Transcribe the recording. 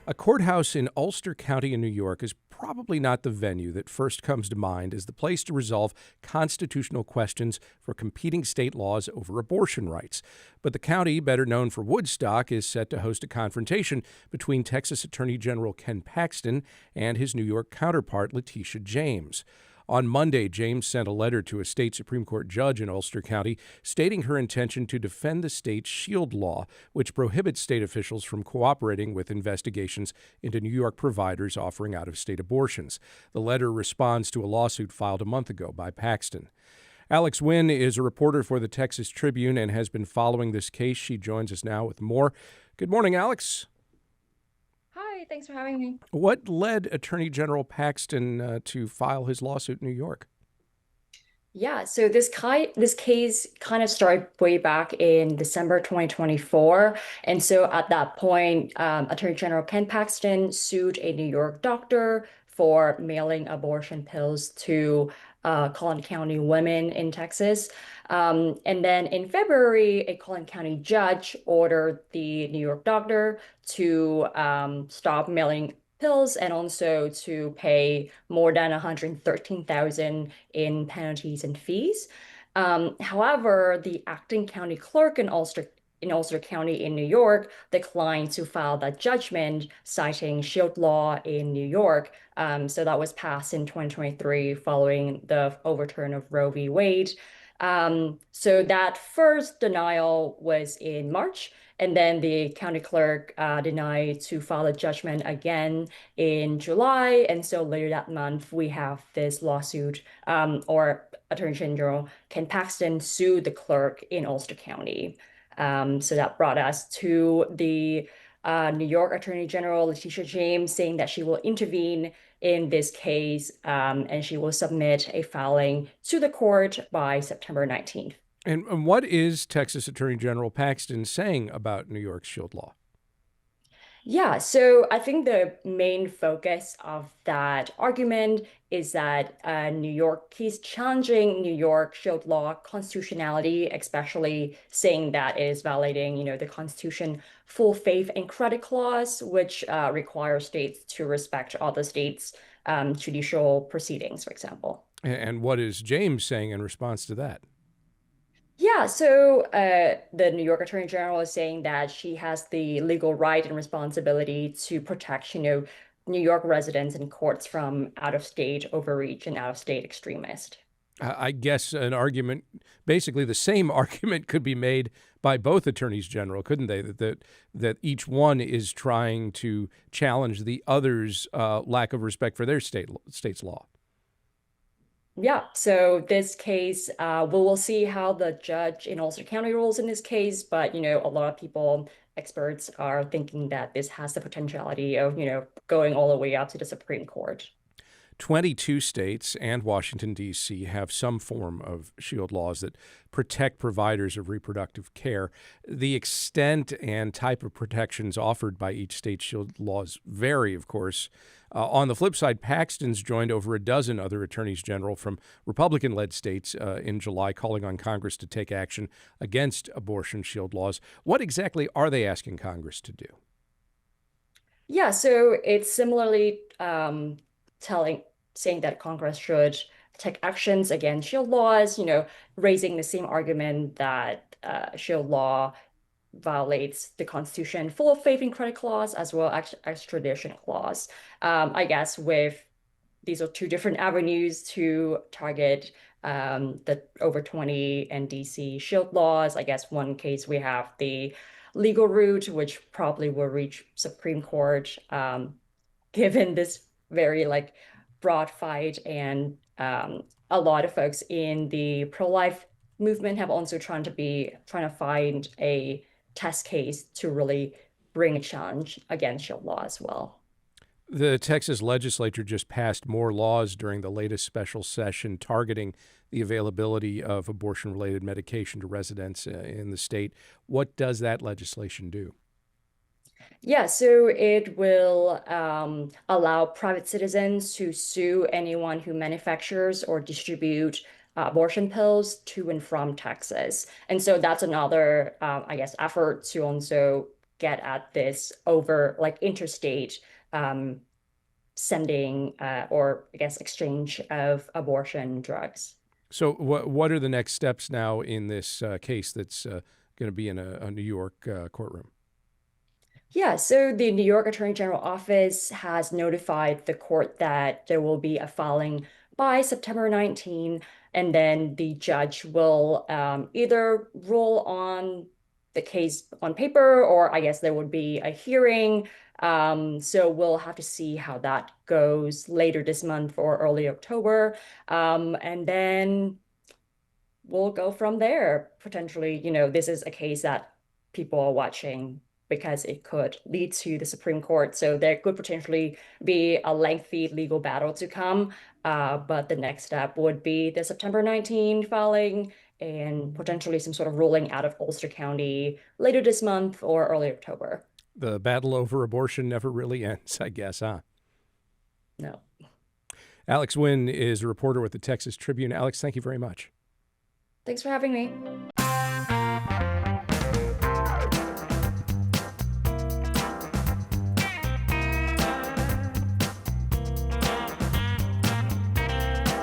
A courthouse in Ulster County in New York is probably not the venue that first comes to mind as the place to resolve constitutional questions for competing state laws over abortion rights. But the county, better known for Woodstock, is set to host a confrontation between Texas Attorney General Ken Paxton and his New York counterpart, Letitia James. On Monday, James sent a letter to a state Supreme Court judge in Ulster County stating her intention to defend the state's shield law, which prohibits state officials from cooperating with investigations into New York providers offering out-of-state abortions. The letter responds to a lawsuit filed a month ago by Paxton. Alex Nguyen is a reporter for the Texas Tribune and has been following this case. She joins us now with more. Good morning, Alex. Hi, thanks for having me. What led Attorney General Paxton to file his lawsuit in New York? Yeah, so this case kind of started way back in December 2024. And so at that point, Attorney General Ken Paxton sued a New York doctor for mailing abortion pills to Collin County women in Texas. And then in February, a Collin County judge ordered the New York doctor to stop mailing pills and also to pay more than 113,000 in penalties and fees. However, the acting county clerk in Ulster County in New York declined to file that judgment, citing shield law in New York. So that was passed in 2023 following the overturn of Roe v. Wade. So that first denial was in March, and then the county clerk denied to file a judgment again in July. And so later that month, we have this lawsuit, or Attorney General Ken Paxton sued the clerk in Ulster County. So that brought us to the New York Attorney General Letitia James saying that she will intervene in this case, and she will submit a filing to the court by September 19th. And what is Texas Attorney General Paxton saying about New York's shield law? Yeah, so I think the main focus of that argument is that he's challenging New York shield law constitutionality, especially saying that it is violating, the Constitution full faith and credit clause, which requires states to respect other states' judicial proceedings, for example. And what is James saying in response to that? Yeah, so the New York Attorney General is saying that she has the legal right and responsibility to protect, New York residents and courts from out-of-state overreach and out-of-state extremists. I guess an argument, basically the same argument, could be made by both attorneys general, couldn't they? That each one is trying to challenge the other's lack of respect for their state's law. Yeah, so this case, we'll see how the judge in Ulster County rules in this case, but a lot of people, experts, are thinking that this has the potentiality of, going all the way up to the Supreme Court. 22 states and Washington, D.C. have some form of shield laws that protect providers of reproductive care. The extent and type of protections offered by each state's shield laws vary, of course. On the flip side, Paxton's joined over a dozen other attorneys general from Republican-led states in July, calling on Congress to take action against abortion shield laws. What exactly are they asking Congress to do? Yeah, so it's similarly saying that Congress should take actions against shield laws, raising the same argument that shield law violates the Constitution full of faith and credit clause as well as extradition clause. I guess with these are two different avenues to target the over 20 and DC shield laws. I guess one case we have the legal route, which probably will reach Supreme Court, given this very broad fight. And a lot of folks in the pro-life movement have also trying to find a test case to really bring a challenge against shield law as well. The Texas legislature just passed more laws during the latest special session targeting the availability of abortion-related medication to residents in the state. What does that legislation do? Yeah, so it will allow private citizens to sue anyone who manufactures or distribute abortion pills to and from Texas. And so that's another, effort to also get at this over like interstate sending or I guess exchange of abortion drugs. So, what are the next steps now in this case that's going to be in a New York courtroom? Yeah, so the New York Attorney General Office has notified the court that there will be a filing by September 19, and then the judge will either rule on the case on paper, or I guess there would be a hearing. So we'll have to see how that goes later this month or early October. And then we'll go from there. Potentially, this is a case that people are watching because it could lead to the Supreme Court. So there could potentially be a lengthy legal battle to come. But the next step would be the September 19 filing and potentially some sort of ruling out of Ulster County later this month or early October. The battle over abortion never really ends, I guess, huh? No. Alex Nguyen is a reporter with the Texas Tribune. Alex, thank you very much. Thanks for having me.